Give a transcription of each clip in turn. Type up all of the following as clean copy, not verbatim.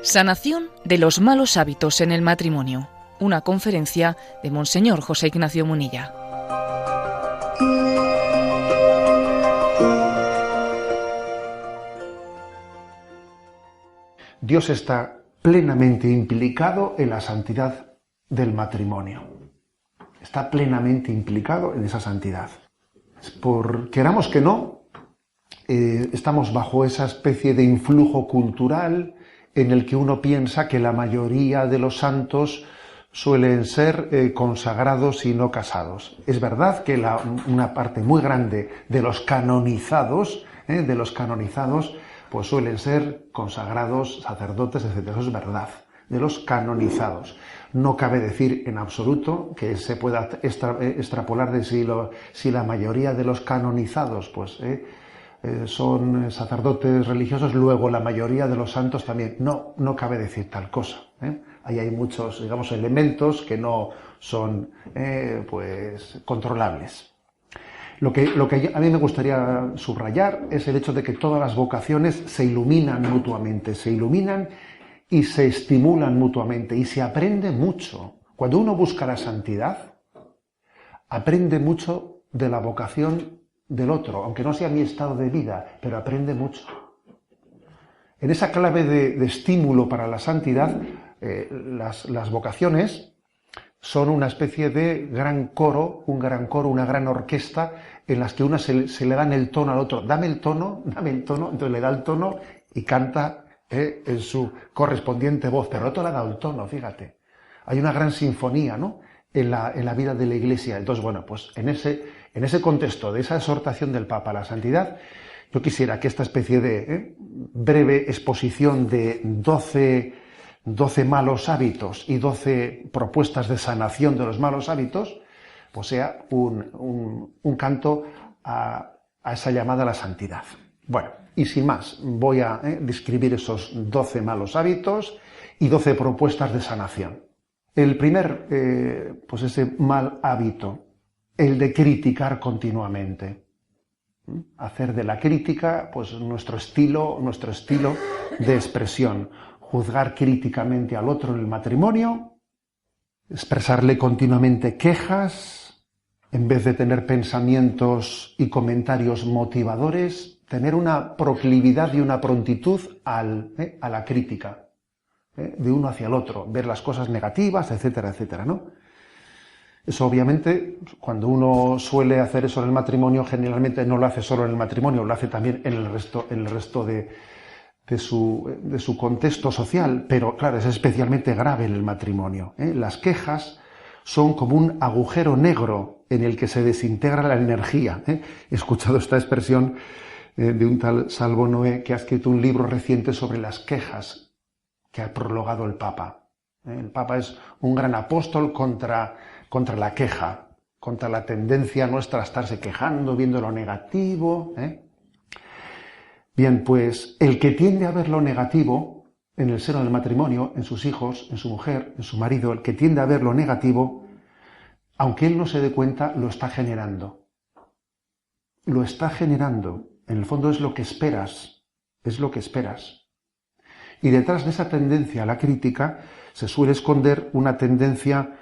Sanación de los malos hábitos en el matrimonio. Una conferencia de Monseñor José Ignacio Munilla. Dios está plenamente implicado en la santidad del matrimonio. Está plenamente implicado en esa santidad. Queramos que no, estamos bajo esa especie de influjo cultural en el que uno piensa que la mayoría de los santos suelen ser consagrados y no casados. Es verdad que una parte muy grande de los canonizados, pues suelen ser consagrados, sacerdotes, etc. Eso es verdad, de los canonizados. No cabe decir en absoluto que se pueda extrapolar de si la mayoría de los canonizados pues, son sacerdotes religiosos, luego la mayoría de los santos también. No cabe decir tal cosa. Ahí hay muchos, digamos, elementos que no son pues controlables. Lo que a mí me gustaría subrayar es el hecho de que todas las vocaciones se iluminan mutuamente, se iluminan y se estimulan mutuamente y se aprende mucho. Cuando uno busca la santidad, aprende mucho de la vocación del otro, aunque no sea mi estado de vida, pero aprende mucho. En esa clave de estímulo para la santidad, las vocaciones son una especie de gran coro, una gran orquesta, en las que una se le dan el tono al otro. Dame el tono, entonces le da el tono y canta en su correspondiente voz, pero el otro le ha dado el tono, fíjate. Hay una gran sinfonía, ¿no?, en la vida de la Iglesia. Entonces, bueno, pues en ese contexto de esa exhortación del Papa a la santidad, yo quisiera que esta especie de breve exposición de 12 malos hábitos y 12 propuestas de sanación de los malos hábitos, pues sea un canto a esa llamada a la santidad. Bueno, y sin más, voy a describir esos 12 malos hábitos y 12 propuestas de sanación. El primer, pues ese mal hábito, el de criticar continuamente. Hacer de la crítica, pues nuestro estilo de expresión. Juzgar críticamente al otro en el matrimonio, expresarle continuamente quejas, en vez de tener pensamientos y comentarios motivadores, tener una proclividad y una prontitud a la crítica, de uno hacia el otro, ver las cosas negativas, etcétera, etcétera, ¿no? Eso obviamente, cuando uno suele hacer eso en el matrimonio, generalmente no lo hace solo en el matrimonio, lo hace también en el resto de su contexto social, pero claro, es especialmente grave en el matrimonio. Las quejas son como un agujero negro en el que se desintegra la energía. He escuchado esta expresión de un tal Salvo Noé, que ha escrito un libro reciente sobre las quejas que ha prologado el Papa. El Papa es un gran apóstol contra la queja, contra la tendencia nuestra a estarse quejando, viendo lo negativo. Bien, pues el que tiende a ver lo negativo en el seno del matrimonio, en sus hijos, en su mujer, en su marido, el que tiende a ver lo negativo, aunque él no se dé cuenta, lo está generando. Lo está generando. En el fondo es lo que esperas. Es lo que esperas. Y detrás de esa tendencia a la crítica se suele esconder una tendencia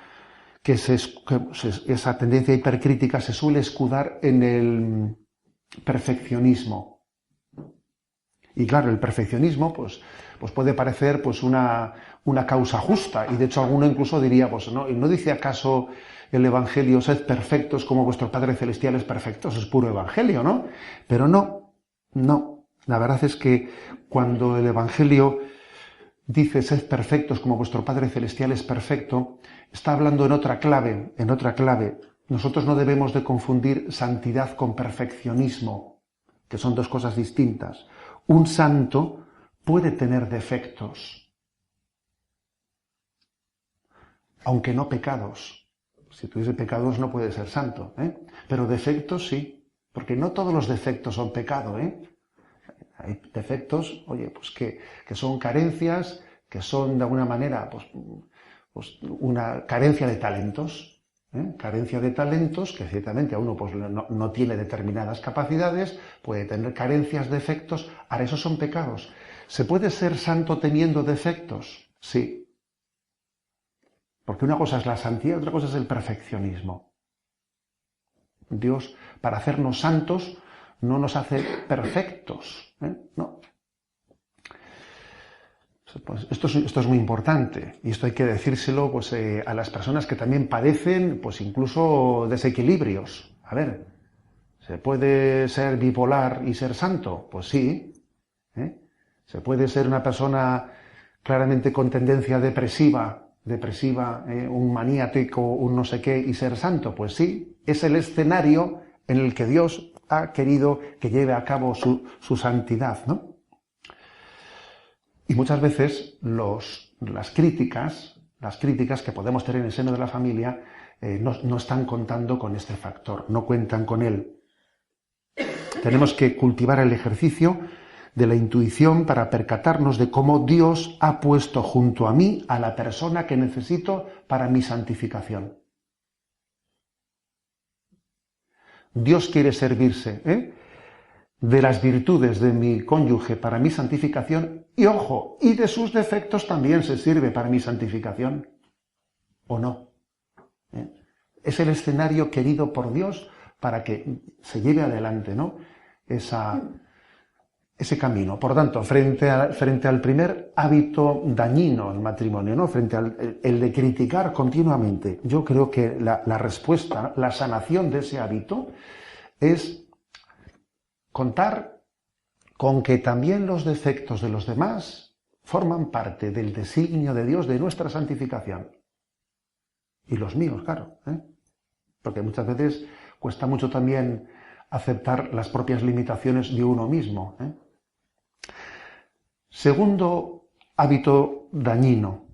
esa tendencia hipercrítica se suele escudar en el perfeccionismo. Y claro, el perfeccionismo pues puede parecer pues una causa justa, y de hecho alguno incluso diría, pues ¿no dice acaso el Evangelio, sed perfectos como vuestro Padre Celestial es perfecto? Eso es puro Evangelio, ¿no? Pero no. La verdad es que cuando el Evangelio dice sed perfectos como vuestro Padre Celestial es perfecto, está hablando en otra clave. Nosotros no debemos de confundir santidad con perfeccionismo, que son dos cosas distintas. Un santo puede tener defectos, aunque no pecados. Si tuviese pecados no puede ser santo, pero defectos sí, porque no todos los defectos son pecado, Hay defectos, pues que son carencias, que son de alguna manera pues una carencia de talentos. Carencia de talentos, que ciertamente a uno pues, no tiene determinadas capacidades, puede tener carencias, defectos. Ahora, esos son pecados. ¿Se puede ser santo teniendo defectos? Sí. Porque una cosa es la santidad, otra cosa es el perfeccionismo. Dios, para hacernos santos, no nos hace perfectos. No. Pues esto es muy importante, y esto hay que decírselo pues, a las personas que también padecen pues, incluso desequilibrios. A ver, ¿se puede ser bipolar y ser santo? Pues sí. ¿Se puede ser una persona claramente con tendencia depresiva, un maniático, un no sé qué, y ser santo? Pues sí, es el escenario en el que Dios ha querido que lleve a cabo su santidad, ¿no? Y muchas veces las críticas que podemos tener en el seno de la familia no están contando con este factor, no cuentan con él. Tenemos que cultivar el ejercicio de la intuición para percatarnos de cómo Dios ha puesto junto a mí a la persona que necesito para mi santificación. Dios quiere servirse de las virtudes de mi cónyuge para mi santificación y, ojo, y de sus defectos también se sirve para mi santificación. ¿O no? Es el escenario querido por Dios para que se lleve adelante, ¿no? Ese camino. Por tanto, frente al primer hábito dañino en matrimonio, ¿no? Frente al el de criticar continuamente, yo creo que la respuesta, la sanación de ese hábito es contar con que también los defectos de los demás forman parte del designio de Dios de nuestra santificación. Y los míos, claro, porque muchas veces cuesta mucho también aceptar las propias limitaciones de uno mismo. Segundo hábito dañino,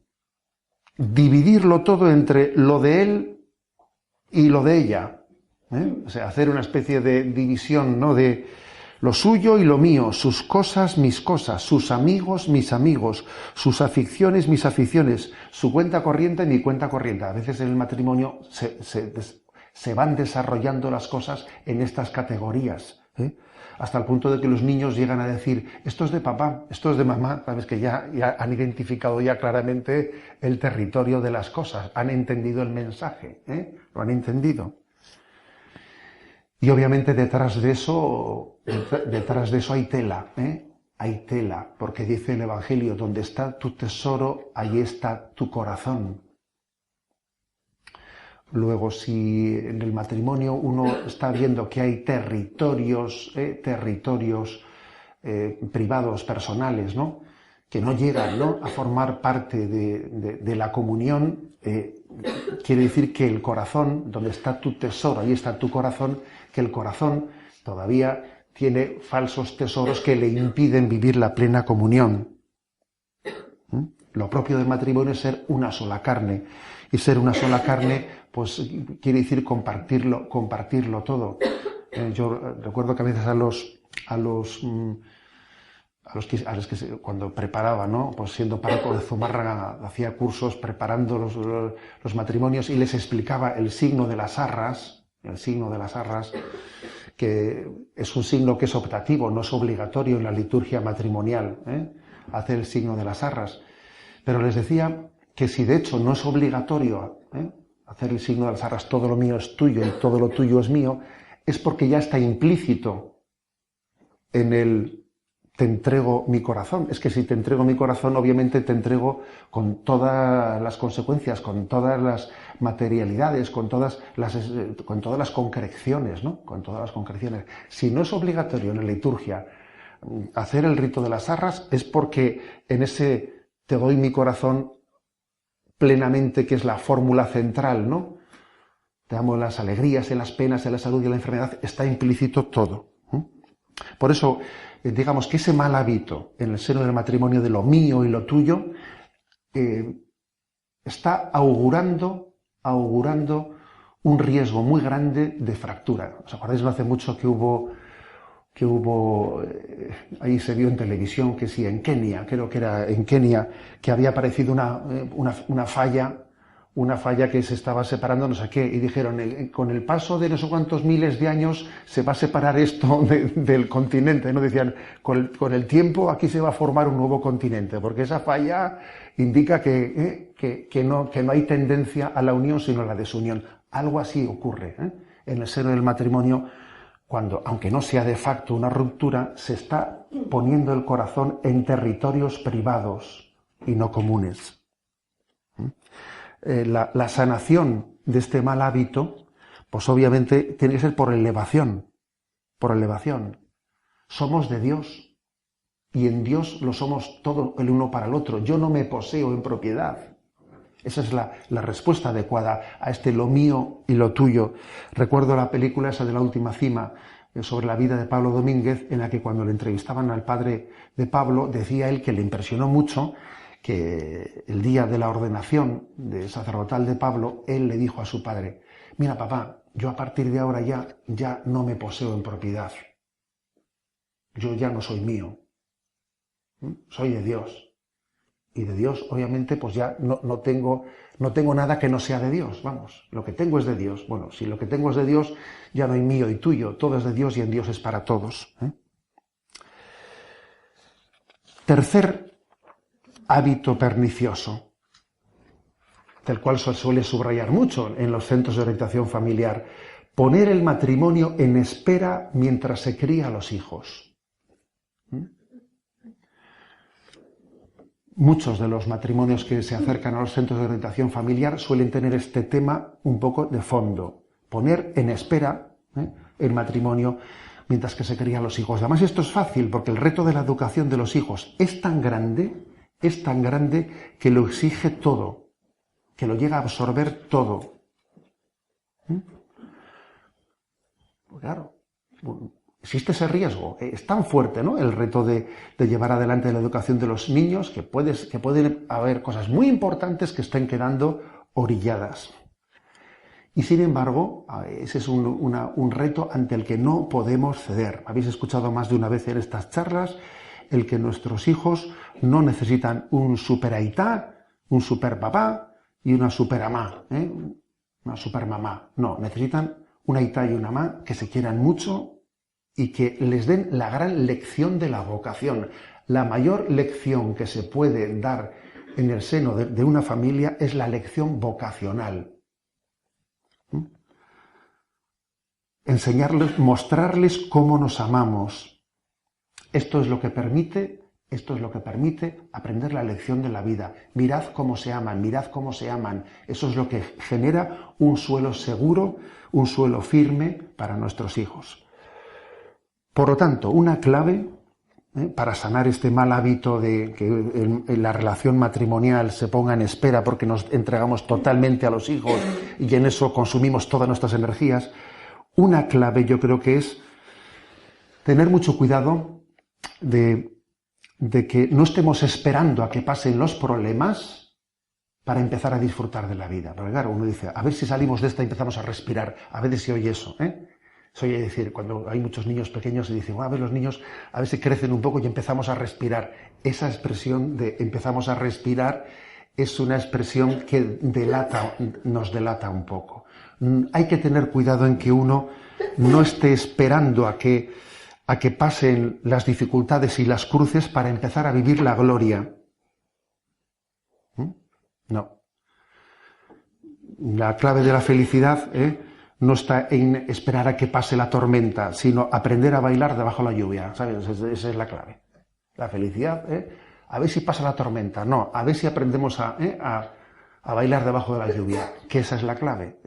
dividirlo todo entre lo de él y lo de ella. O sea, hacer una especie de división, ¿no? De lo suyo y lo mío, sus cosas, mis cosas, sus amigos, mis amigos, sus aficiones, mis aficiones, su cuenta corriente, mi cuenta corriente. A veces en el matrimonio se van desarrollando las cosas en estas categorías, hasta el punto de que los niños llegan a decir, esto es de papá, esto es de mamá. Sabes que ya han identificado ya claramente el territorio de las cosas, han entendido el mensaje, lo han entendido. Y obviamente detrás de eso hay tela, hay tela, porque dice el Evangelio, donde está tu tesoro, ahí está tu corazón. Luego, si en el matrimonio uno está viendo que hay territorios privados, personales, ¿no? Que no llegan, ¿no? a formar parte de la comunión, quiere decir que el corazón, donde está tu tesoro, ahí está tu corazón, que el corazón todavía tiene falsos tesoros que le impiden vivir la plena comunión. Lo propio del matrimonio es ser una sola carne. Y ser una sola carne, pues quiere decir compartirlo todo. Yo recuerdo que a veces a los que cuando preparaba, ¿no? Pues siendo párroco de Zumárraga, hacía cursos preparando los matrimonios y les explicaba el signo de las arras, que es un signo que es optativo, no es obligatorio en la liturgia matrimonial, hacer el signo de las arras. Pero les decía que si de hecho no es obligatorio hacer el signo de las arras, todo lo mío es tuyo y todo lo tuyo es mío, es porque ya está implícito en el te entrego mi corazón. Es que si te entrego mi corazón, obviamente te entrego con todas las consecuencias, con todas las materialidades, con todas las concreciones, ¿no? Con todas las concreciones. Si no es obligatorio en la liturgia hacer el rito de las arras, es porque en ese te doy mi corazón plenamente, que es la fórmula central, ¿no? Te amo en las alegrías, en las penas, en la salud y en la enfermedad, está implícito todo. Por eso, digamos que ese mal hábito en el seno del matrimonio de lo mío y lo tuyo está augurando un riesgo muy grande de fractura. ¿Os acordáis? No hace mucho que hubo ahí se vio en televisión que sí, en Kenia, creo que era en Kenia, que había aparecido una falla, una falla que se estaba separando no sé qué, y dijeron, con el paso de no sé cuántos miles de años se va a separar esto del continente, ¿no? Decían, con el tiempo aquí se va a formar un nuevo continente, porque esa falla indica que no hay tendencia a la unión sino a la desunión. Algo así ocurre, en el seno del matrimonio, cuando, aunque no sea de facto una ruptura, se está poniendo el corazón en territorios privados y no comunes. La sanación de este mal hábito, pues obviamente tiene que ser por elevación. Somos de Dios y en Dios lo somos todo el uno para el otro. Yo no me poseo en propiedad. Esa es la respuesta adecuada a este lo mío y lo tuyo. Recuerdo la película esa de La Última Cima, sobre la vida de Pablo Domínguez, en la que cuando le entrevistaban al padre de Pablo, decía él que le impresionó mucho que el día de la ordenación de sacerdotal de Pablo, él le dijo a su padre, mira papá, yo a partir de ahora ya no me poseo en propiedad. Yo ya no soy mío. Soy de Dios. Y de Dios, obviamente, pues ya no tengo nada que no sea de Dios. Vamos, lo que tengo es de Dios. Bueno, si lo que tengo es de Dios, ya no hay mío y tuyo. Todo es de Dios y en Dios es para todos. Tercer hábito pernicioso, del cual se suele subrayar mucho en los centros de orientación familiar: poner el matrimonio en espera mientras se cría a los hijos. Muchos de los matrimonios que se acercan a los centros de orientación familiar suelen tener este tema un poco de fondo: poner en espera el matrimonio mientras que se crían los hijos. Además, esto es fácil porque el reto de la educación de los hijos es tan grande que lo exige todo, que lo llega a absorber todo. Pues claro, existe ese riesgo. Es tan fuerte, ¿no?, el reto de llevar adelante la educación de los niños, que pueden haber cosas muy importantes que estén quedando orilladas. Y sin embargo, ese es un reto ante el que no podemos ceder. Habéis escuchado más de una vez en estas charlas el que nuestros hijos no necesitan un superaitá, un superpapá y una superamá, una supermamá. No, necesitan una aitá y una mamá que se quieran mucho y que les den la gran lección de la vocación. La mayor lección que se puede dar en el seno de una familia es la lección vocacional. Enseñarles, mostrarles cómo nos amamos. Esto es lo que permite aprender la lección de la vida. Mirad cómo se aman, mirad cómo se aman. Eso es lo que genera un suelo seguro, un suelo firme para nuestros hijos. Por lo tanto, una clave para sanar este mal hábito de que en la relación matrimonial se ponga en espera porque nos entregamos totalmente a los hijos y en eso consumimos todas nuestras energías, una clave yo creo que es tener mucho cuidado de que no estemos esperando a que pasen los problemas para empezar a disfrutar de la vida. Porque claro, uno dice, a ver si salimos de esta y empezamos a respirar. A veces se oye eso, Se oye decir, cuando hay muchos niños pequeños, se dice, a ver los niños, a ver si crecen un poco y empezamos a respirar. Esa expresión de empezamos a respirar es una expresión que nos delata un poco. Hay que tener cuidado en que uno no esté esperando a que pasen las dificultades y las cruces para empezar a vivir la gloria. No. La clave de la felicidad no está en esperar a que pase la tormenta, sino aprender a bailar debajo de la lluvia, ¿sabes? Esa es la clave. La felicidad, a ver si pasa la tormenta, no, a ver si aprendemos a bailar debajo de la lluvia, que esa es la clave.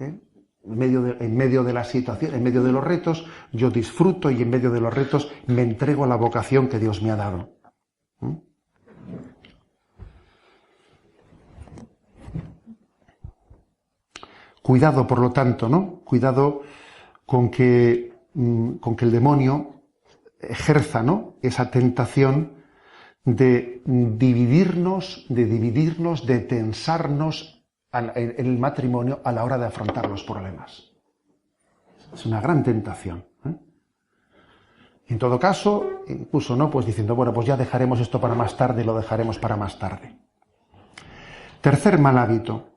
En medio de la situación, en medio de los retos, yo disfruto y en medio de los retos me entrego a la vocación que Dios me ha dado. Cuidado, por lo tanto, ¿no? Cuidado con que el demonio ejerza, ¿no?, esa tentación de dividirnos, de tensarnos en el matrimonio a la hora de afrontar los problemas. Es una gran tentación. En todo caso, incluso no, pues diciendo, bueno, pues ya dejaremos esto para más tarde, lo dejaremos para más tarde. Tercer mal hábito.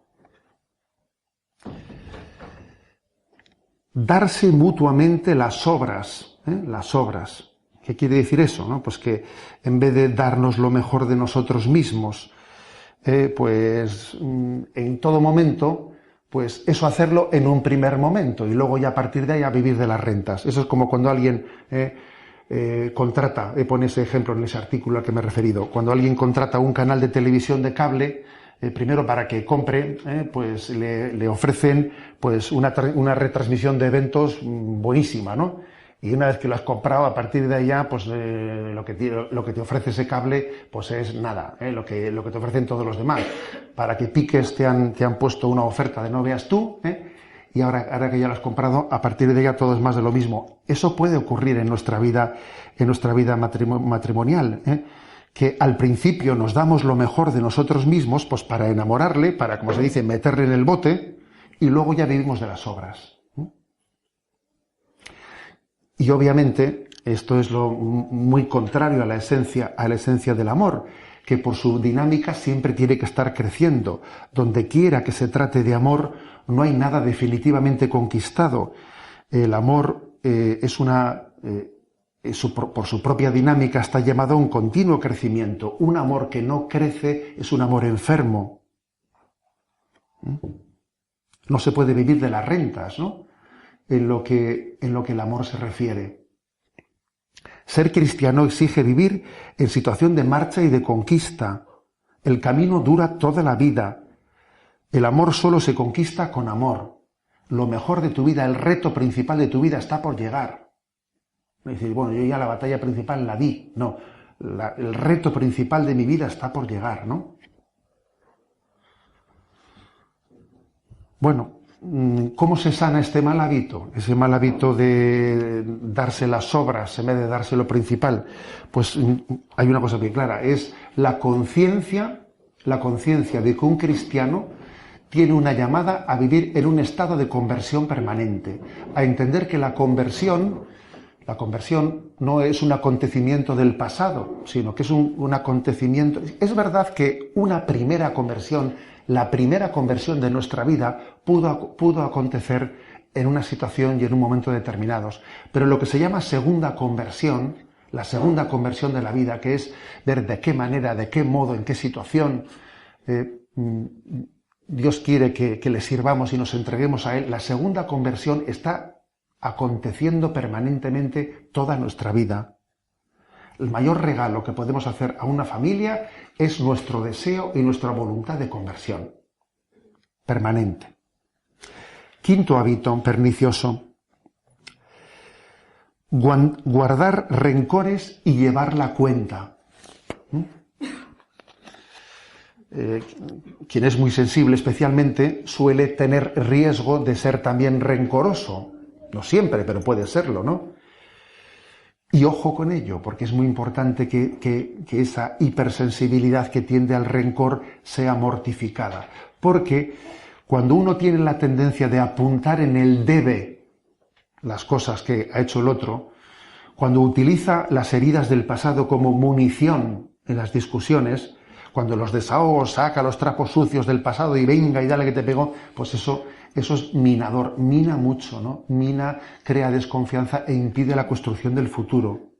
darse mutuamente las obras, las obras. ¿Qué quiere decir eso? ¿No? Pues que en vez de darnos lo mejor de nosotros mismos, en todo momento, pues eso hacerlo en un primer momento y luego ya a partir de ahí a vivir de las rentas. Eso es como cuando alguien contrata, pone ese ejemplo en ese artículo al que me he referido, cuando alguien contrata un canal de televisión de cable, primero para que compre, pues le ofrecen pues una retransmisión de eventos buenísima, ¿no? Y una vez que lo has comprado, a partir de allá, pues lo que te ofrece ese cable, pues es nada, lo que te ofrecen todos los demás. Para que piques te han puesto una oferta de no veas tú, y ahora que ya lo has comprado, a partir de ella todo es más de lo mismo. Eso puede ocurrir en nuestra vida matrimonial, que al principio nos damos lo mejor de nosotros mismos, pues para enamorarle, para, como se dice, meterle en el bote, y luego ya vivimos de las obras. Y obviamente esto es lo muy contrario a la esencia del amor, que por su dinámica siempre tiene que estar creciendo. Donde quiera que se trate de amor, no hay nada definitivamente conquistado. El amor por su propia dinámica está llamado a un continuo crecimiento. Un amor que no crece es un amor enfermo. No se puede vivir de las rentas, ¿no? En lo que el amor se refiere. Ser cristiano exige vivir en situación de marcha y de conquista. El camino dura toda la vida. El amor solo se conquista con amor. Lo mejor de tu vida, el reto principal de tu vida está por llegar. No decir, bueno, yo ya la batalla principal la di. No, el reto principal de mi vida está por llegar, ¿no? Bueno, ¿cómo se sana este mal hábito? Ese mal hábito de darse las obras en vez de darse lo principal. Pues hay una cosa bien clara, es la conciencia de que un cristiano tiene una llamada a vivir en un estado de conversión permanente, a entender que la conversión no es un acontecimiento del pasado, sino que es un acontecimiento. Es verdad que la primera conversión de nuestra vida pudo acontecer en una situación y en un momento determinados. Pero lo que se llama segunda conversión, la segunda conversión de la vida, que es ver de qué manera, de qué modo, en qué situación Dios quiere que le sirvamos y nos entreguemos a Él, la segunda conversión está aconteciendo permanentemente toda nuestra vida. El mayor regalo que podemos hacer a una familia es nuestro deseo y nuestra voluntad de conversión permanente. Quinto hábito pernicioso: guardar rencores y llevar la cuenta. Quien es muy sensible especialmente suele tener riesgo de ser también rencoroso. No siempre, pero puede serlo, ¿no? Y ojo con ello, porque es muy importante que esa hipersensibilidad que tiende al rencor sea mortificada. Porque cuando uno tiene la tendencia de apuntar en el debe las cosas que ha hecho el otro, cuando utiliza las heridas del pasado como munición en las discusiones, cuando los desahogos, saca los trapos sucios del pasado y venga y dale que te pegó, pues eso es minador, mina mucho, ¿no? Crea desconfianza e impide la construcción del futuro.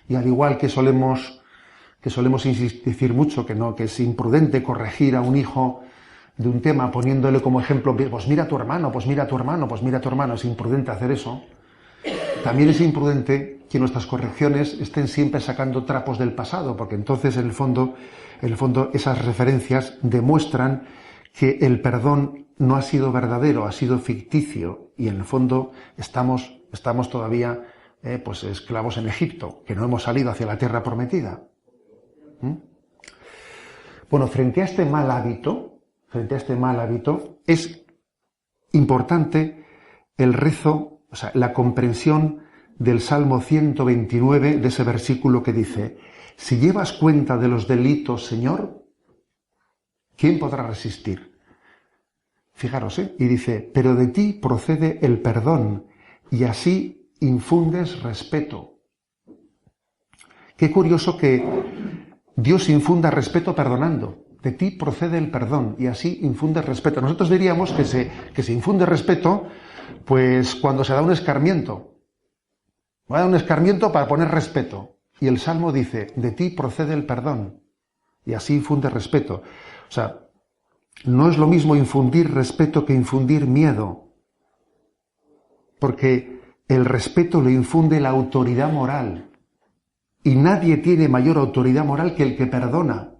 Y al igual que solemos decir mucho que es imprudente corregir a un hijo de un tema poniéndole como ejemplo, pues mira a tu hermano, pues mira a tu hermano, pues mira a tu hermano, es imprudente hacer eso. También es imprudente que nuestras correcciones estén siempre sacando trapos del pasado, porque entonces en el fondo esas referencias demuestran que el perdón no ha sido verdadero, ha sido ficticio, y en el fondo estamos todavía pues esclavos en Egipto, que no hemos salido hacia la tierra prometida. Bueno, frente a este mal hábito es importante el rezo, o sea, la comprensión del Salmo 129, de ese versículo que dice: si llevas cuenta de los delitos, Señor, ¿quién podrá resistir? Fijaros, y dice: pero de ti procede el perdón, y así infundes respeto. Qué curioso que Dios infunda respeto perdonando. de ti procede el perdón, y así infunde respeto. Nosotros diríamos que se infunde respeto, pues cuando se da un escarmiento. Va a dar un escarmiento para poner respeto. Y el Salmo dice, de ti procede el perdón, y así infunde respeto. O sea, no es lo mismo infundir respeto que infundir miedo, porque el respeto le infunde la autoridad moral, y nadie tiene mayor autoridad moral que el que perdona.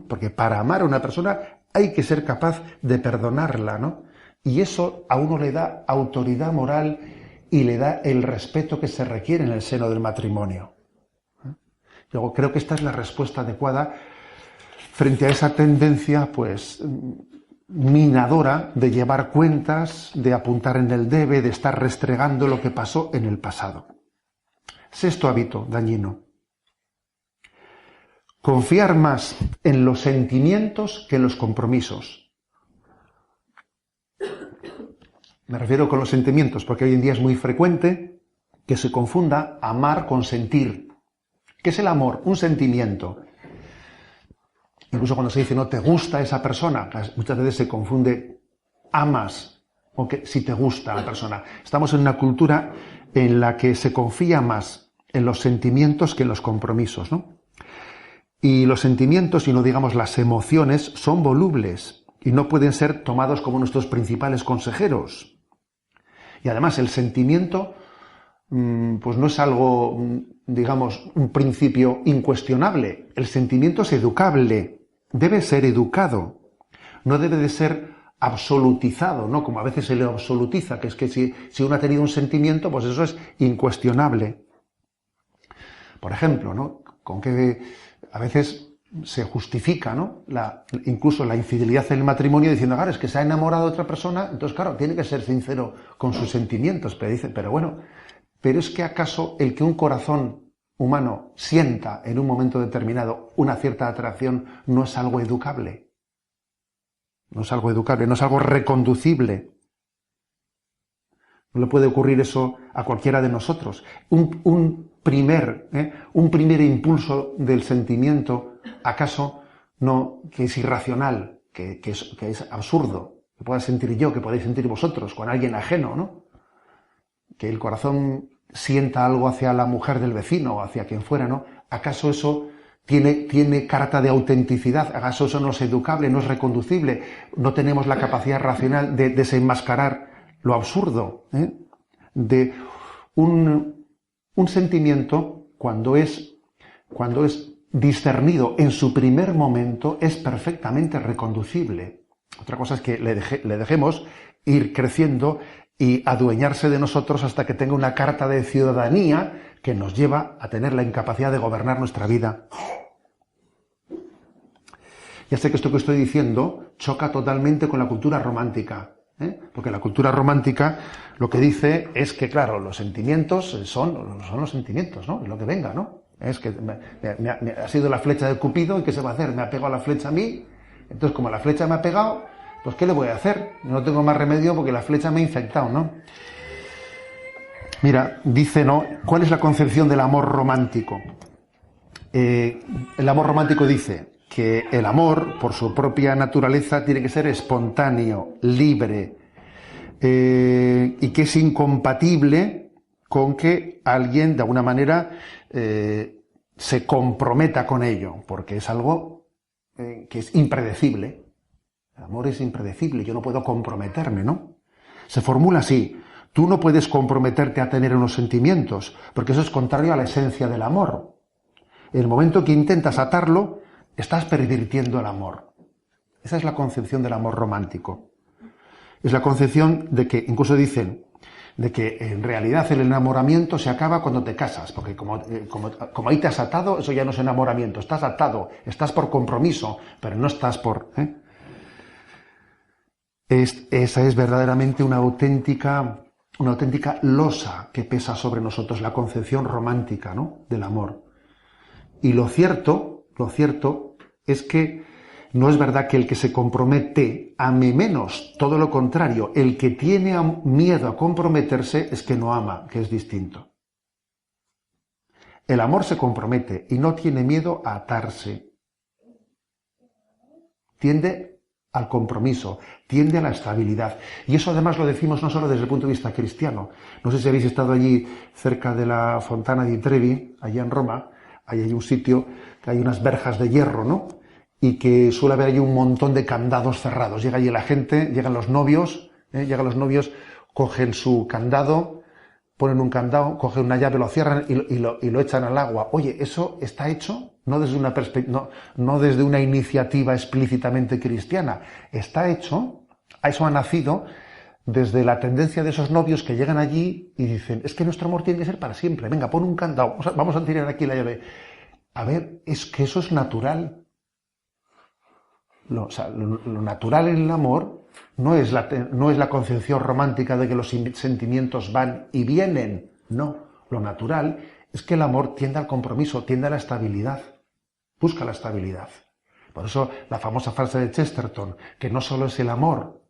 Porque para amar a una persona hay que ser capaz de perdonarla, ¿no? Y eso a uno le da autoridad moral y le da el respeto que se requiere en el seno del matrimonio. Luego creo que esta es la respuesta adecuada frente a esa tendencia, pues, minadora de llevar cuentas, de apuntar en el debe, de estar restregando lo que pasó en el pasado. Sexto hábito dañino. Confiar más en los sentimientos que en los compromisos. Me refiero con los sentimientos, porque hoy en día es muy frecuente que se confunda amar con sentir. ¿Qué es el amor? Un sentimiento. Incluso cuando se dice no te gusta esa persona, muchas veces se confunde amas o que si te gusta la persona. Estamos en una cultura en la que se confía más en los sentimientos que en los compromisos, ¿no? Y los sentimientos, y no digamos las emociones, son volubles y no pueden ser tomados como nuestros principales consejeros. Y además el sentimiento pues no es algo, digamos, un principio incuestionable. El sentimiento es educable, debe ser educado, no debe de ser absolutizado, ¿no? Como a veces se le absolutiza, que es que si uno ha tenido un sentimiento, pues eso es incuestionable. Por ejemplo, ¿no? Con que a veces se justifica, ¿no? Incluso la infidelidad en el matrimonio diciendo, claro, es que se ha enamorado de otra persona, entonces claro, tiene que ser sincero con sus sentimientos, pero dice, pero bueno, pero es que acaso el que un corazón humano sienta en un momento determinado una cierta atracción no es algo educable, no es algo educable, no es algo reconducible. No le puede ocurrir eso a cualquiera de nosotros. Un primer impulso del sentimiento, ¿acaso no que es irracional, que es absurdo, que pueda sentir yo, que podéis sentir vosotros con alguien ajeno, ¿no? Que el corazón sienta algo hacia la mujer del vecino o hacia quien fuera, ¿no? ¿Acaso eso tiene carta de autenticidad? ¿Acaso eso no es educable, no es reconducible? ¿No tenemos la capacidad racional de desenmascarar lo absurdo, de un sentimiento cuando es discernido en su primer momento es perfectamente reconducible? Otra cosa es que le dejemos ir creciendo y adueñarse de nosotros hasta que tenga una carta de ciudadanía que nos lleva a tener la incapacidad de gobernar nuestra vida. Ya sé que esto que estoy diciendo choca totalmente con la cultura romántica, porque la cultura romántica lo que dice es que, claro, los sentimientos son los sentimientos, ¿no? Es lo que venga, ¿no? Es que ha sido la flecha de Cupido, ¿y qué se va a hacer? Me ha pegado la flecha a mí, entonces como la flecha me ha pegado, pues ¿qué le voy a hacer? No tengo más remedio porque la flecha me ha infectado, ¿no? Mira, dice, ¿no? ¿Cuál es la concepción del amor romántico? El amor romántico dice que el amor, por su propia naturaleza, tiene que ser espontáneo, libre, y que es incompatible con que alguien, de alguna manera, se comprometa con ello, porque es algo que es impredecible. El amor es impredecible, yo no puedo comprometerme, ¿no? Se formula así: tú no puedes comprometerte a tener unos sentimientos, porque eso es contrario a la esencia del amor. En el momento que intentas atarlo, estás pervirtiendo el amor. Esa es la concepción del amor romántico. Es la concepción de que, incluso dicen, de que en realidad el enamoramiento se acaba cuando te casas, porque como ahí te has atado, eso ya no es enamoramiento, estás atado, estás por compromiso, pero no estás por... Esa es verdaderamente una auténtica losa que pesa sobre nosotros, la concepción romántica, ¿no?, del amor. Y lo cierto es que no es verdad que el que se compromete ame menos, todo lo contrario, el que tiene miedo a comprometerse es que no ama, que es distinto. El amor se compromete y no tiene miedo a atarse. Tiende al compromiso, tiende a la estabilidad. Y eso además lo decimos no solo desde el punto de vista cristiano. No sé si habéis estado allí cerca de la Fontana di Trevi, allá en Roma. Ahí hay un sitio que hay unas verjas de hierro, ¿no? Y que suele haber allí un montón de candados cerrados. Llega allí la gente, llegan los novios, cogen su candado, ponen un candado, cogen una llave, lo cierran y lo echan al agua. Oye, eso está hecho no desde no desde una iniciativa explícitamente cristiana. Está hecho, eso ha nacido desde la tendencia de esos novios que llegan allí y dicen, es que nuestro amor tiene que ser para siempre. Venga, pon un candado, vamos a tirar aquí la llave. A ver, es que eso es natural. Lo natural en el amor no es la concepción romántica de que los sentimientos van y vienen. No, lo natural es que el amor tiende al compromiso, tiende a la estabilidad. Busca la estabilidad. Por eso la famosa frase de Chesterton, que no solo es el amor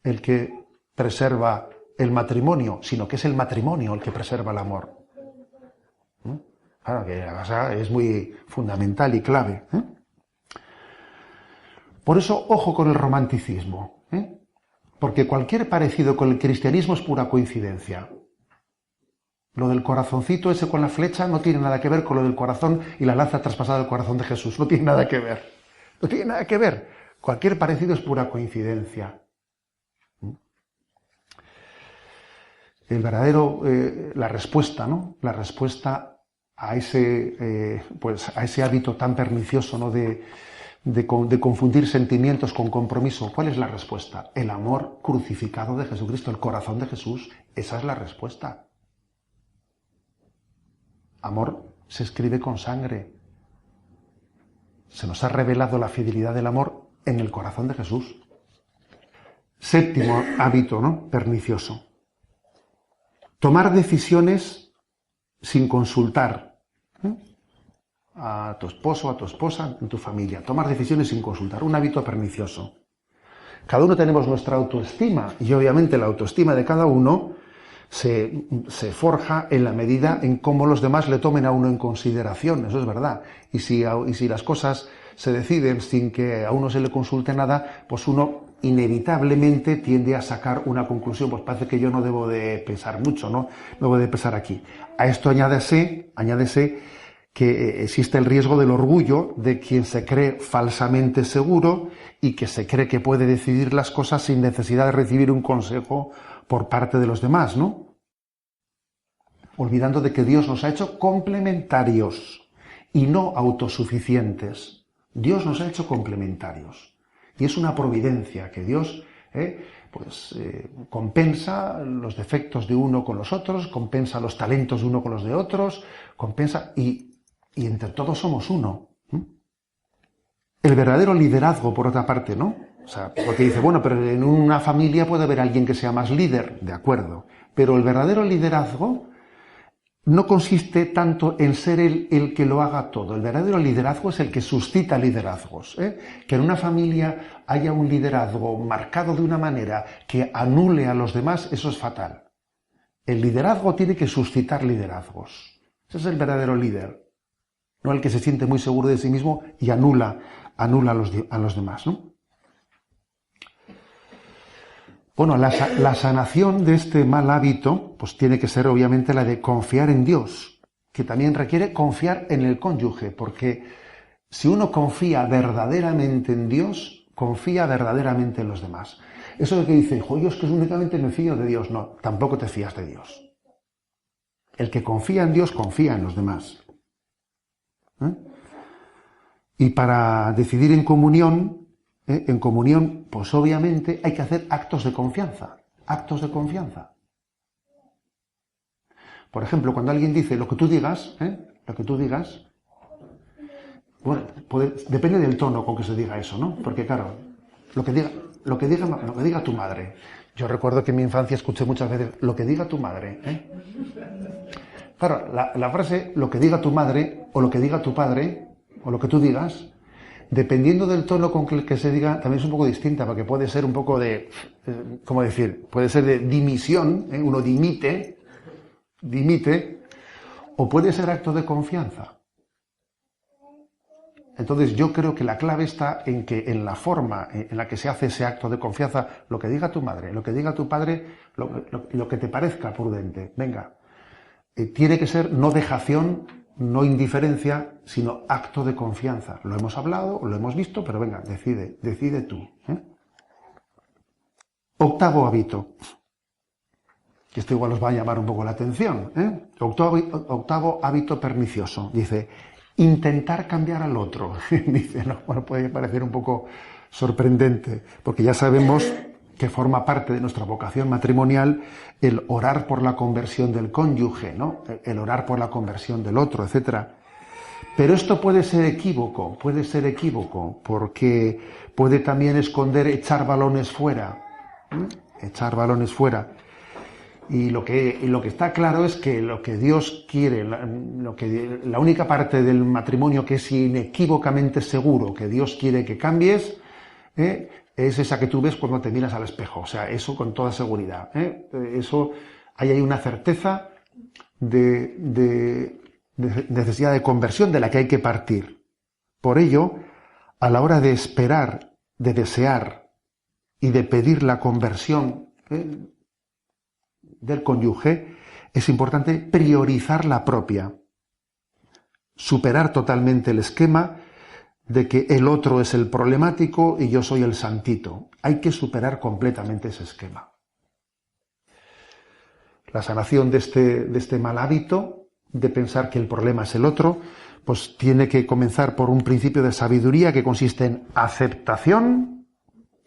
el que preserva el matrimonio, sino que es el matrimonio el que preserva el amor. Claro que la cosa es muy fundamental y clave. Por eso, ojo con el romanticismo, porque cualquier parecido con el cristianismo es pura coincidencia. Lo del corazoncito ese con la flecha no tiene nada que ver con lo del corazón y la lanza traspasada del corazón de Jesús. No tiene nada que ver. No tiene nada que ver. Cualquier parecido es pura coincidencia. El verdadero, la respuesta, ¿no? La respuesta a ese hábito tan pernicioso, ¿no? de confundir sentimientos con compromiso. ¿Cuál es la respuesta? El amor crucificado de Jesucristo, el corazón de Jesús. Esa es la respuesta. Amor se escribe con sangre. Se nos ha revelado la fidelidad del amor en el corazón de Jesús. Séptimo hábito, ¿no? Pernicioso. Tomar decisiones sin consultar a tu esposo, a tu esposa, en tu familia. Tomar decisiones sin consultar. Un hábito pernicioso. Cada uno tenemos nuestra autoestima y obviamente la autoestima de cada uno se forja en la medida en cómo los demás le tomen a uno en consideración. Eso es verdad. Y si las cosas se deciden sin que a uno se le consulte nada, pues uno inevitablemente tiende a sacar una conclusión. Pues parece que yo no debo de pensar mucho, ¿no? No debo de pensar aquí. A esto añádese que existe el riesgo del orgullo de quien se cree falsamente seguro y que se cree que puede decidir las cosas sin necesidad de recibir un consejo por parte de los demás, ¿no? Olvidando de que Dios nos ha hecho complementarios y no autosuficientes. Dios nos ha hecho complementarios. Y es una providencia que Dios compensa los defectos de uno con los otros, compensa los talentos de uno con los de otros, compensa y entre todos somos uno. El verdadero liderazgo, por otra parte, ¿no? O sea, porque dice, bueno, pero en una familia puede haber alguien que sea más líder, de acuerdo. Pero el verdadero liderazgo no consiste tanto en ser el que lo haga todo. El verdadero liderazgo es el que suscita liderazgos. Que en una familia haya un liderazgo marcado de una manera que anule a los demás, eso es fatal. El liderazgo tiene que suscitar liderazgos. Ese es el verdadero líder. No el que se siente muy seguro de sí mismo y anula a los demás, ¿no? Bueno, la sanación de este mal hábito, pues tiene que ser obviamente la de confiar en Dios, que también requiere confiar en el cónyuge, porque si uno confía verdaderamente en Dios, confía verdaderamente en los demás. Eso de que dice, hijo, yo es que únicamente me fío de Dios. No, tampoco te fías de Dios. El que confía en Dios, confía en los demás. Y para decidir en comunión, pues obviamente hay que hacer actos de confianza. Actos de confianza. Por ejemplo, cuando alguien dice lo que tú digas, bueno, depende del tono con que se diga eso, ¿no? Porque claro, lo que diga tu madre. Yo recuerdo que en mi infancia escuché muchas veces lo que diga tu madre. Claro, la frase lo que diga tu madre o lo que diga tu padre o lo que tú digas, dependiendo del tono con el que se diga, también es un poco distinta, porque puede ser un poco de, ¿cómo decir? Puede ser de dimisión, uno dimite, o puede ser acto de confianza. Entonces yo creo que la clave está en que en la forma en la que se hace ese acto de confianza, lo que diga tu madre, lo que diga tu padre, lo que te parezca prudente, venga, tiene que ser no dejación, no indiferencia, sino acto de confianza. Lo hemos hablado, lo hemos visto, pero venga, decide tú. Octavo hábito, que esto igual os va a llamar un poco la atención. Octavo hábito pernicioso, dice, intentar cambiar al otro. Dice, no, bueno, puede parecer un poco sorprendente, porque ya sabemos que forma parte de nuestra vocación matrimonial el orar por la conversión del cónyuge, ¿no? El orar por la conversión del otro, etc. Pero esto puede ser equívoco, porque puede también esconder echar balones fuera, echar balones fuera. Y lo que está claro es que lo que Dios quiere, la única parte del matrimonio que es inequívocamente seguro que Dios quiere que cambies, es esa que tú ves cuando te miras al espejo. O sea, eso con toda seguridad. Eso, hay una certeza de necesidad de conversión de la que hay que partir. Por ello, a la hora de esperar, de desear y de pedir la conversión del cónyuge, es importante priorizar la propia, superar totalmente el esquema de que el otro es el problemático y yo soy el santito. Hay que superar completamente ese esquema. La sanación de este mal hábito de pensar que el problema es el otro, pues tiene que comenzar por un principio de sabiduría que consiste en aceptación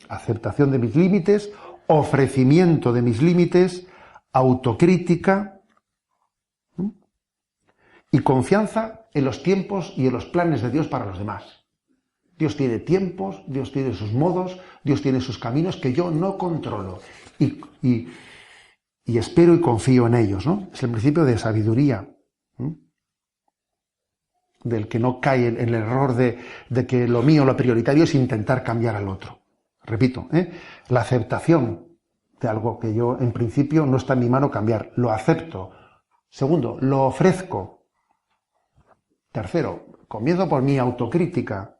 de mis límites, ofrecimiento de mis límites, autocrítica y confianza en los tiempos y en los planes de Dios para los demás. Dios tiene tiempos, Dios tiene sus modos, Dios tiene sus caminos que yo no controlo y espero y confío en ellos, ¿no? Es el principio de sabiduría, del que no cae en el error de que lo mío, lo prioritario es intentar cambiar al otro. Repito, la aceptación de algo que yo en principio no está en mi mano cambiar, lo acepto. Segundo, lo ofrezco. Tercero, comienzo por mi autocrítica.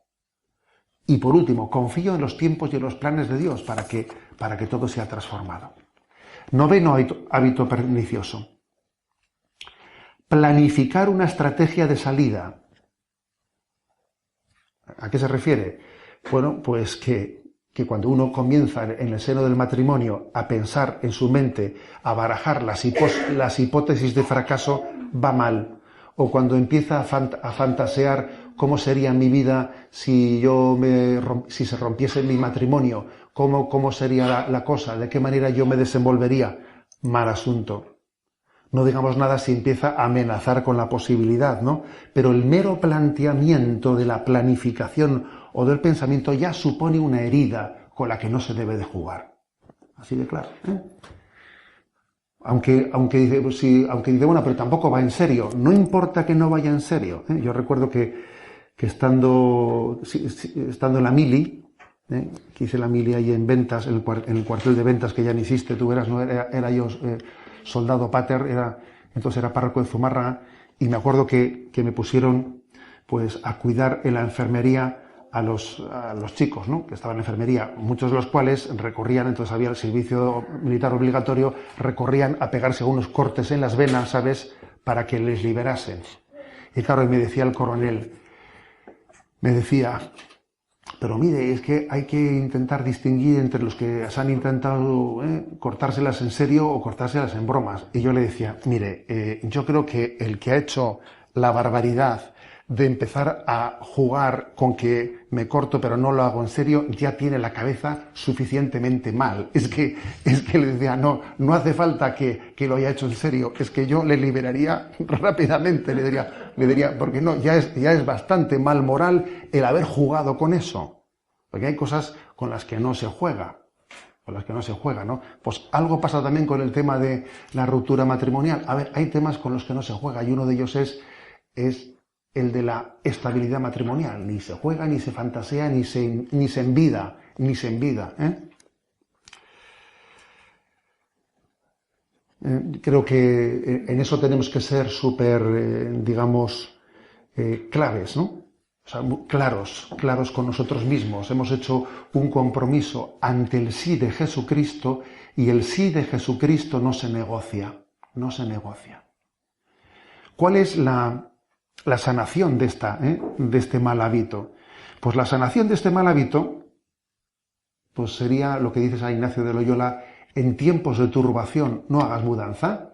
Y por último, confío en los tiempos y en los planes de Dios para que todo sea transformado. Noveno hábito pernicioso. Planificar una estrategia de salida. ¿A qué se refiere? Bueno, pues que cuando uno comienza en el seno del matrimonio a pensar en su mente, a barajar las hipótesis de fracaso, va mal. O cuando empieza a fantasear cómo sería mi vida si se rompiese mi matrimonio, cómo sería la cosa, de qué manera yo me desenvolvería, mal asunto. No digamos nada si empieza a amenazar con la posibilidad, ¿no? Pero el mero planteamiento de la planificación o del pensamiento ya supone una herida con la que no se debe de jugar. Así de claro. Aunque dice, bueno, pero tampoco va en serio. No importa que no vaya en serio. Yo recuerdo que estando en la mili, que hice la mili ahí en ventas, en el cuartel de ventas que ya no existe, tú eras, no era yo soldado pater, entonces era párroco de Zumárraga, y me acuerdo que me pusieron pues a cuidar en la enfermería a los chicos, ¿no?, que estaban en enfermería, muchos de los cuales recorrían, entonces había el servicio militar obligatorio, recorrían a pegarse unos cortes en las venas, ¿sabes?, para que les liberasen. Y claro, me decía el coronel, pero mire, es que hay que intentar distinguir entre los que se han intentado cortárselas en serio o cortárselas en bromas. Y yo le decía, mire, yo creo que el que ha hecho la barbaridad de empezar a jugar con que me corto pero no lo hago en serio, ya tiene la cabeza suficientemente mal. Es que le decía, no hace falta que lo haya hecho en serio, es que yo le liberaría rápidamente, le diría, porque no, ya es bastante mal moral el haber jugado con eso. Porque hay cosas con las que no se juega. ¿No? Pues algo pasa también con el tema de la ruptura matrimonial. A ver, hay temas con los que no se juega y uno de ellos es el de la estabilidad matrimonial. Ni se juega, ni se fantasea, ni se envida. Creo que en eso tenemos que ser súper, claves, ¿no? O sea, claros con nosotros mismos. Hemos hecho un compromiso ante el sí de Jesucristo y el sí de Jesucristo no se negocia, no se negocia. ¿Cuál es la sanación de este mal hábito? Pues la sanación de este mal hábito pues sería lo que dice San Ignacio de Loyola: en tiempos de turbación no hagas mudanza,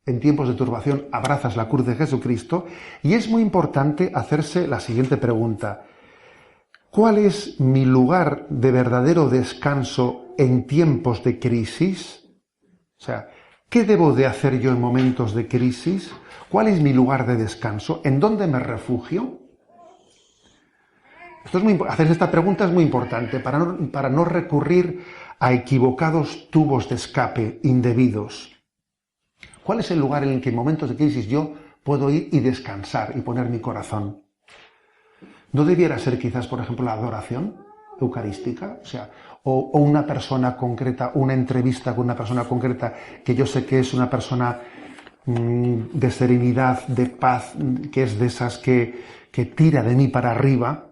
en tiempos de turbación abrazas la cruz de Jesucristo. Y es muy importante hacerse la siguiente pregunta: ¿cuál es mi lugar de verdadero descanso en tiempos de crisis? O sea, ¿qué debo de hacer yo en momentos de crisis? ¿Cuál es mi lugar de descanso? ¿En dónde me refugio? Hacer esta pregunta es muy importante para no recurrir a equivocados tubos de escape indebidos. ¿Cuál es el lugar en el que en momentos de crisis yo puedo ir y descansar y poner mi corazón? ¿No debiera ser quizás, por ejemplo, la adoración eucarística? O una persona concreta, una entrevista con una persona concreta que yo sé que es una persona de serenidad, de paz, que es de esas que tira de mí para arriba,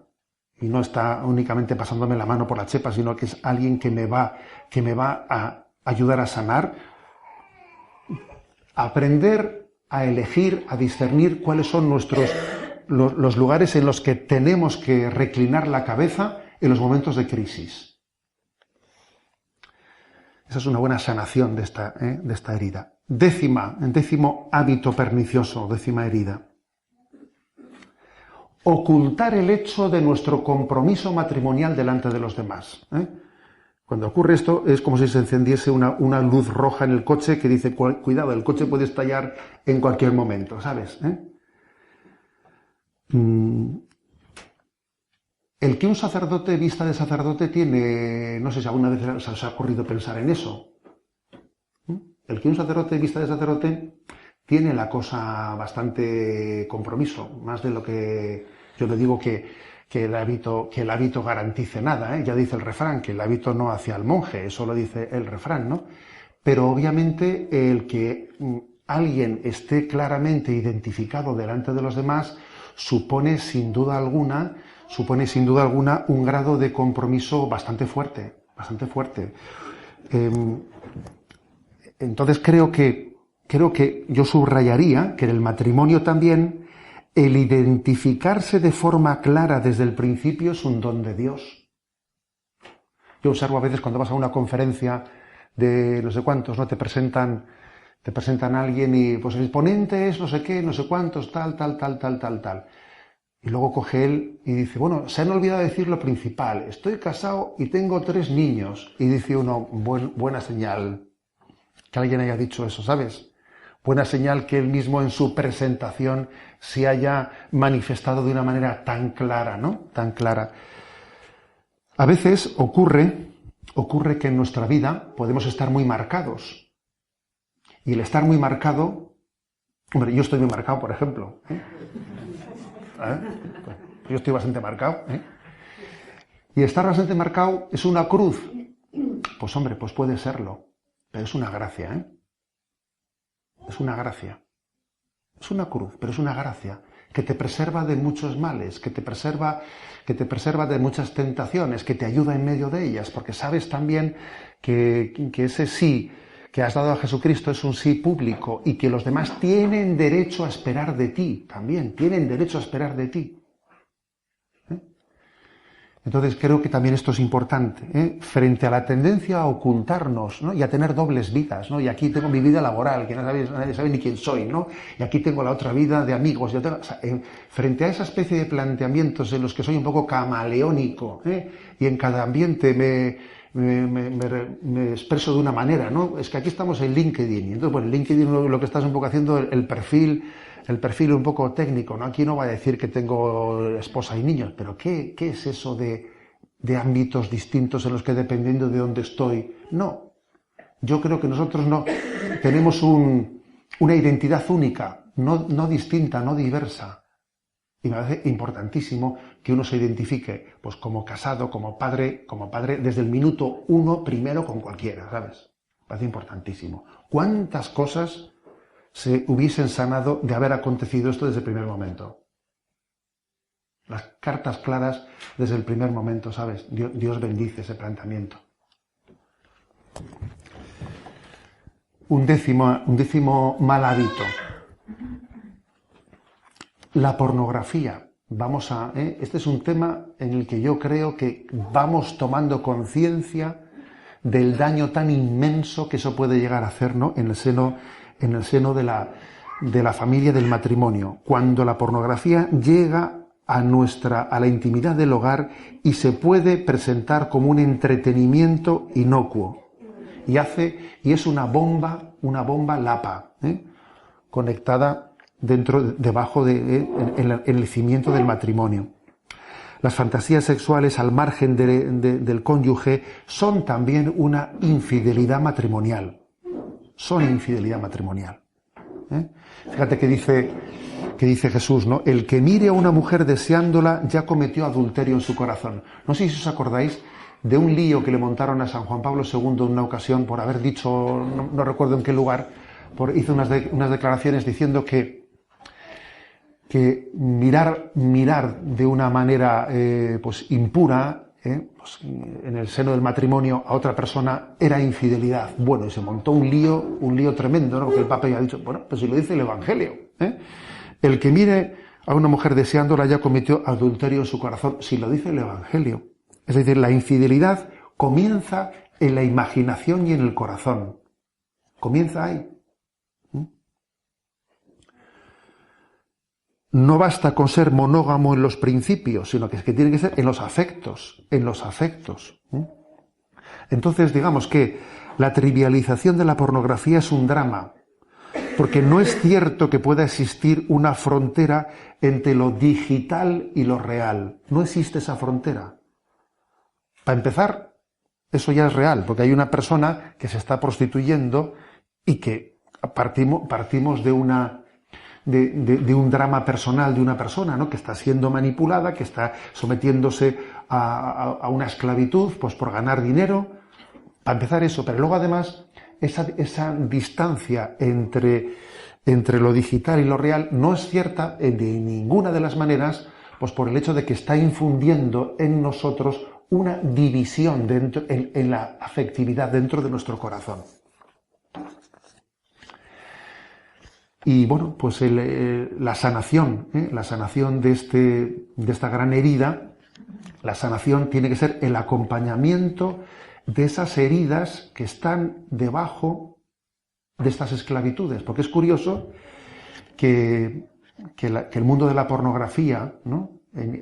y no está únicamente pasándome la mano por la chepa, sino que es alguien que me va a ayudar a sanar. Aprender a elegir, a discernir cuáles son los lugares en los que tenemos que reclinar la cabeza en los momentos de crisis. Esa es una buena sanación de esta herida. Décimo hábito pernicioso, décima herida: ocultar el hecho de nuestro compromiso matrimonial delante de los demás. Cuando ocurre esto es como si se encendiese una luz roja en el coche que dice: cuidado, el coche puede estallar en cualquier momento, ¿sabes? El que un sacerdote vista de sacerdote tiene, no sé si alguna vez os ha ocurrido pensar en eso. El que un sacerdote vista de sacerdote tiene la cosa bastante compromiso, más de lo que yo le digo que el hábito garantice nada, ¿eh? Ya dice el refrán que el hábito no hace al monje, eso lo dice el refrán, ¿no? Pero obviamente el que alguien esté claramente identificado delante de los demás supone sin duda alguna un grado de compromiso bastante fuerte. Entonces creo que yo subrayaría que en el matrimonio también el identificarse de forma clara desde el principio es un don de Dios. Yo observo a veces cuando vas a una conferencia de no sé cuántos, ¿no? Te presentan a alguien y pues el ponente es no sé qué, no sé cuántos, tal. Y luego coge él y dice: bueno, se han olvidado decir lo principal, estoy casado y tengo 3 niños. Y dice uno: buena señal que alguien haya dicho eso, ¿sabes? Buena señal que él mismo en su presentación se haya manifestado de una manera tan clara, ¿no? Tan clara. A veces ocurre que en nuestra vida podemos estar muy marcados. Y el estar muy marcado... Hombre, yo estoy muy marcado, por ejemplo. Yo estoy bastante marcado. Y estar bastante marcado es una cruz. Pues hombre, pues puede serlo. Pero es una gracia, Es una gracia. Es una cruz, pero es una gracia que te preserva de muchos males, que te preserva de muchas tentaciones, que te ayuda en medio de ellas, porque sabes también que ese sí que has dado a Jesucristo es un sí público y que los demás tienen derecho a esperar de ti, también tienen derecho a esperar de ti. Entonces creo que también esto es importante, frente a la tendencia a ocultarnos, ¿no? Y a tener dobles vidas, ¿no? Y aquí tengo mi vida laboral, que nadie sabe ni quién soy, ¿no? Y aquí tengo la otra vida de amigos. Frente a esa especie de planteamientos en los que soy un poco camaleónico, y en cada ambiente me expreso de una manera, ¿no? Es que aquí estamos en LinkedIn, y entonces, bueno, en LinkedIn lo que estás un poco haciendo el perfil un poco técnico, ¿no? Aquí no va a decir que tengo esposa y niños, pero ¿qué es eso de ámbitos distintos en los que dependiendo de dónde estoy? No. Yo creo que nosotros no tenemos una identidad única, no distinta, no diversa. Y me parece importantísimo que uno se identifique, pues como casado, como padre desde el minuto 1 primero con cualquiera, ¿sabes? Me parece importantísimo. ¿Cuántas cosas se hubiesen sanado de haber acontecido esto desde el primer momento? Las cartas claras desde el primer momento, ¿sabes? Dios bendice ese planteamiento. Un décimo mal hábito. La pornografía. Este es un tema en el que yo creo que vamos tomando conciencia del daño tan inmenso que eso puede llegar a hacer, ¿no? en el seno de la familia, del matrimonio. Cuando la pornografía llega a la intimidad del hogar y se puede presentar como un entretenimiento inocuo. Y es una bomba lapa, conectada debajo en el cimiento del matrimonio. Las fantasías sexuales al margen del cónyuge son también una infidelidad matrimonial. Son infidelidad matrimonial. Fíjate que dice Jesús, ¿no? El que mire a una mujer deseándola ya cometió adulterio en su corazón. No sé si os acordáis de un lío que le montaron a San Juan Pablo II en una ocasión por haber dicho, no recuerdo en qué lugar, hizo unas declaraciones diciendo que mirar de una manera impura, en el seno del matrimonio a otra persona era infidelidad. Bueno, y se montó un lío tremendo, ¿no? Que el Papa ya ha dicho, bueno, pues si lo dice el Evangelio, el que mire a una mujer deseándola ya cometió adulterio en su corazón, si lo dice el Evangelio. Es decir, la infidelidad comienza en la imaginación y en el corazón. Comienza ahí. No basta con ser monógamo en los principios, sino que tiene que ser en los afectos. Entonces, digamos que la trivialización de la pornografía es un drama, porque no es cierto que pueda existir una frontera entre lo digital y lo real. No existe esa frontera. Para empezar, eso ya es real, porque hay una persona que se está prostituyendo y que partimos de un drama personal de una persona, ¿no? Que está siendo manipulada, que está sometiéndose a una esclavitud, pues por ganar dinero. Para empezar eso, pero luego además esa distancia entre lo digital y lo real no es cierta de ninguna de las maneras, pues por el hecho de que está infundiendo en nosotros una división en la afectividad dentro de nuestro corazón. Y bueno, pues la sanación de esta gran herida, la sanación tiene que ser el acompañamiento de esas heridas que están debajo de estas esclavitudes. Porque es curioso que el mundo de la pornografía, ¿no?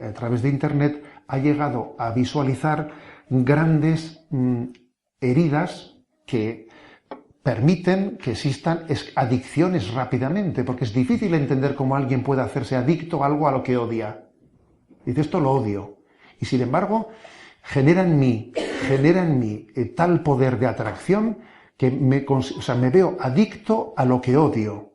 A través de Internet, ha llegado a visualizar grandes heridas que permiten que existan adicciones rápidamente, porque es difícil entender cómo alguien puede hacerse adicto a algo a lo que odia. Dice, esto lo odio. Y sin embargo, genera en mí tal poder de atracción que me veo adicto a lo que odio.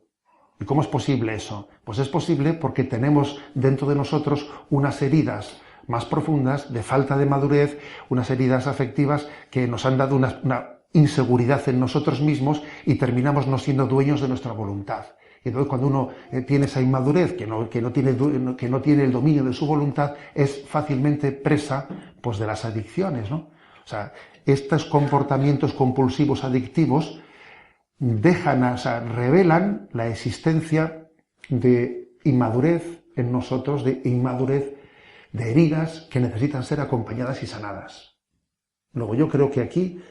¿Y cómo es posible eso? Pues es posible porque tenemos dentro de nosotros unas heridas más profundas de falta de madurez, unas heridas afectivas que nos han dado una inseguridad en nosotros mismos y terminamos no siendo dueños de nuestra voluntad. Y entonces cuando uno tiene esa inmadurez, que no tiene el dominio de su voluntad, es fácilmente presa pues de las adicciones, ¿no? O sea, estos comportamientos compulsivos adictivos revelan la existencia de inmadurez en nosotros, de heridas que necesitan ser acompañadas y sanadas. Luego yo creo que aquí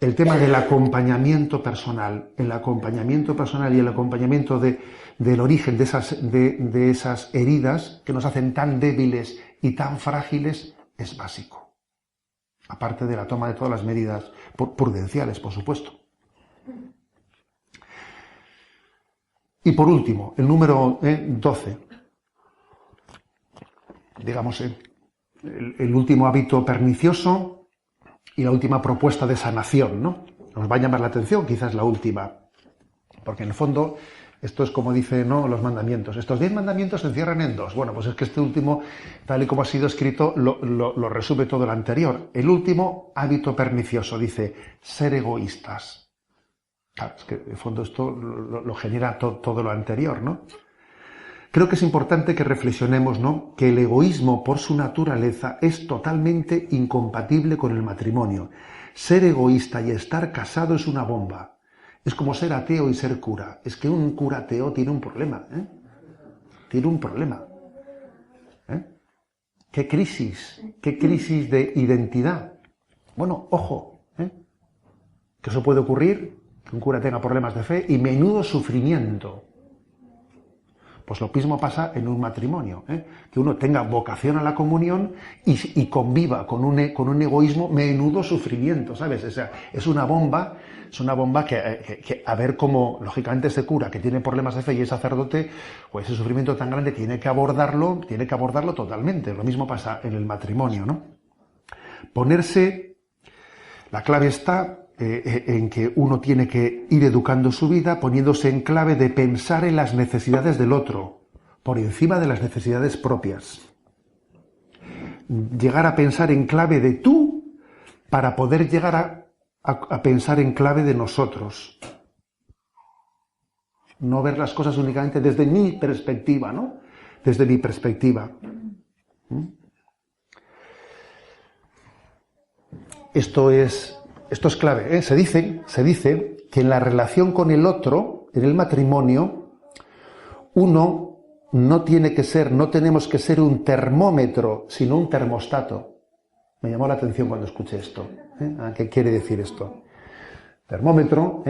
el tema del acompañamiento personal, y el acompañamiento del origen de esas heridas que nos hacen tan débiles y tan frágiles es básico. Aparte de la toma de todas las medidas prudenciales, por supuesto. Y por último, el número 12. Digamos, el último hábito pernicioso y la última propuesta de sanación, ¿no? Nos va a llamar la atención, quizás la última. Porque en el fondo, esto es como dicen, ¿no?, los mandamientos. Estos 10 mandamientos se encierran en 2. Bueno, pues es que este último, tal y como ha sido escrito, lo resume todo lo anterior. El último hábito pernicioso dice, ser egoístas. Claro, es que de fondo esto lo genera todo lo anterior, ¿no? Creo que es importante que reflexionemos, ¿no?, que el egoísmo por su naturaleza es totalmente incompatible con el matrimonio. Ser egoísta y estar casado es una bomba. Es como ser ateo y ser cura. Es que un cura ateo tiene un problema, ¿eh? Tiene un problema. ¿Eh? ¿Qué crisis de identidad? Bueno, ojo, ¿eh?, que eso puede ocurrir, que un cura tenga problemas de fe y menudo sufrimiento. Pues lo mismo pasa en un matrimonio, ¿eh? Que uno tenga vocación a la comunión y conviva con un egoísmo, menudo sufrimiento, ¿sabes? O sea, es una bomba que a ver cómo, lógicamente, ese cura que tiene problemas de fe y es sacerdote, pues ese sufrimiento tan grande tiene que abordarlo totalmente. Lo mismo pasa en el matrimonio, ¿no? La clave está en que uno tiene que ir educando su vida poniéndose en clave de pensar en las necesidades del otro, por encima de las necesidades propias. Llegar a pensar en clave de tú para poder llegar a pensar en clave de nosotros. No ver las cosas únicamente desde mi perspectiva, ¿no? Desde mi perspectiva. Esto es clave, ¿eh? Se dice que en la relación con el otro, en el matrimonio, no tenemos que ser un termómetro, sino un termostato. Me llamó la atención cuando escuché esto. ¿A qué quiere decir esto? Termómetro,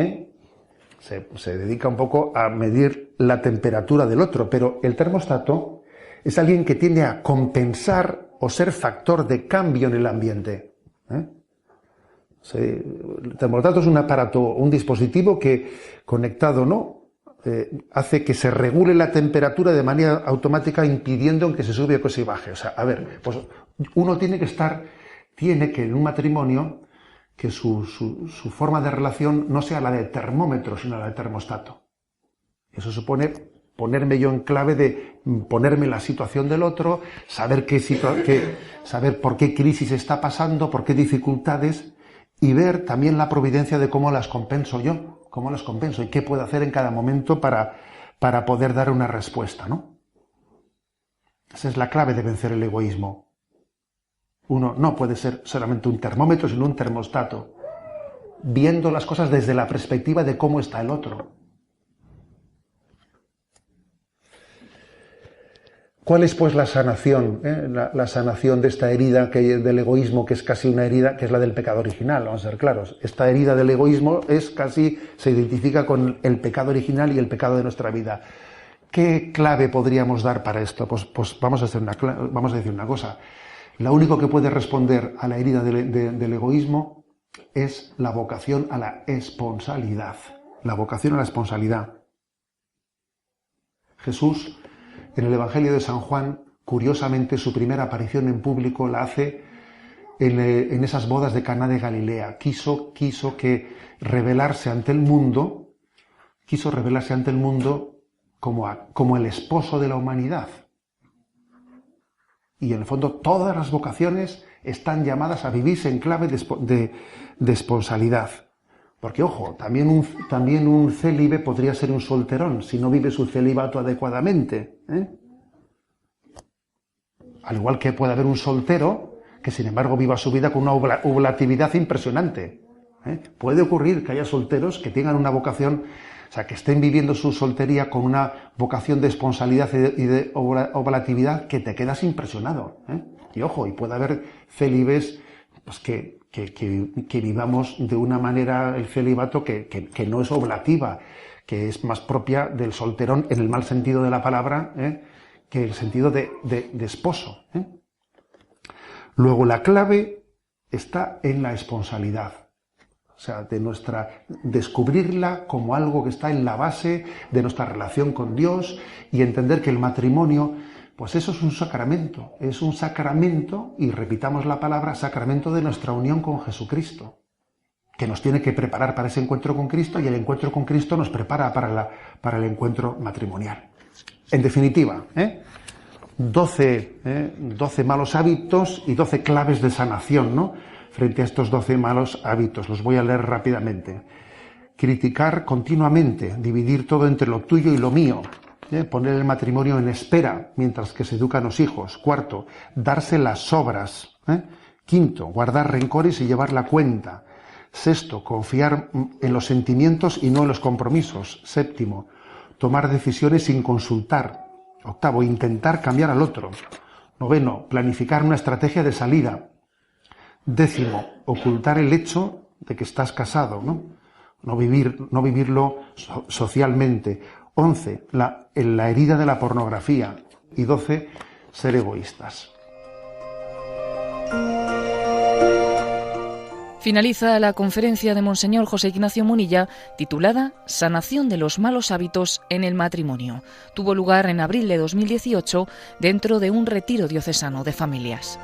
se dedica un poco a medir la temperatura del otro, pero el termostato es alguien que tiende a compensar o ser factor de cambio en el ambiente. El termostato es un aparato, un dispositivo que, conectado, ¿no?, hace que se regule la temperatura de manera automática, impidiendo que se sube o que se baje. O sea, a ver, pues uno tiene que en un matrimonio, que su forma de relación no sea la de termómetro, sino la de termostato. Eso supone ponerme yo en clave de ponerme en la situación del otro, saber saber por qué crisis está pasando, por qué dificultades, y ver también la providencia de cómo las compenso yo, y qué puedo hacer en cada momento para poder dar una respuesta, ¿no? Esa es la clave de vencer el egoísmo. Uno no puede ser solamente un termómetro, sino un termostato, viendo las cosas desde la perspectiva de cómo está el otro. ¿Cuál es, pues, la sanación? La sanación de esta herida del egoísmo, que es casi una herida, que es la del pecado original, vamos a ser claros. Esta herida del egoísmo se identifica con el pecado original y el pecado de nuestra vida. ¿Qué clave podríamos dar para esto? Pues vamos a decir una cosa. Lo único que puede responder a la herida del egoísmo es la vocación a la esponsalidad. La vocación a la esponsalidad. Jesús, en el Evangelio de San Juan, curiosamente, su primera aparición en público la hace en esas bodas de Caná de Galilea. Quiso revelarse ante el mundo como el esposo de la humanidad. Y en el fondo todas las vocaciones están llamadas a vivirse en clave de esponsalidad. Porque, ojo, también un célibe podría ser un solterón si no vive su celibato adecuadamente, ¿eh? Al igual que puede haber un soltero que, sin embargo, viva su vida con una oblatividad impresionante, ¿eh? Puede ocurrir que haya solteros que tengan una vocación, o sea, que estén viviendo su soltería con una vocación de esponsalidad y de oblatividad que te quedas impresionado, ¿eh? Y, ojo, y puede haber célibes, pues, que vivamos de una manera el celibato que no es oblativa, que es más propia del solterón en el mal sentido de la palabra, que el sentido de esposo. Luego, la clave está en la esponsalidad, o sea, descubrirla como algo que está en la base de nuestra relación con Dios y entender que el matrimonio, pues eso es un sacramento, y repitamos la palabra, sacramento de nuestra unión con Jesucristo, que nos tiene que preparar para ese encuentro con Cristo, y el encuentro con Cristo nos prepara para el encuentro matrimonial. En definitiva, 12 malos hábitos y 12 claves de sanación, ¿no?, frente a estos 12 malos hábitos. Los voy a leer rápidamente. criticar continuamente, dividir todo entre lo tuyo y lo mío, poner el matrimonio en espera mientras que se educan los hijos. Cuarto, darse las sobras. Quinto, guardar rencores y llevar la cuenta. Sexto, confiar en los sentimientos y no en los compromisos. Séptimo, tomar decisiones sin consultar. Octavo, intentar cambiar al otro. Noveno, planificar una estrategia de salida. Décimo, ocultar el hecho de que estás casado, no vivirlo socialmente. 11, la herida de la pornografía. Y 12, ser egoístas. Finaliza la conferencia de Monseñor José Ignacio Munilla titulada Sanación de los malos hábitos en el matrimonio. Tuvo lugar en abril de 2018 dentro de un retiro diocesano de familias.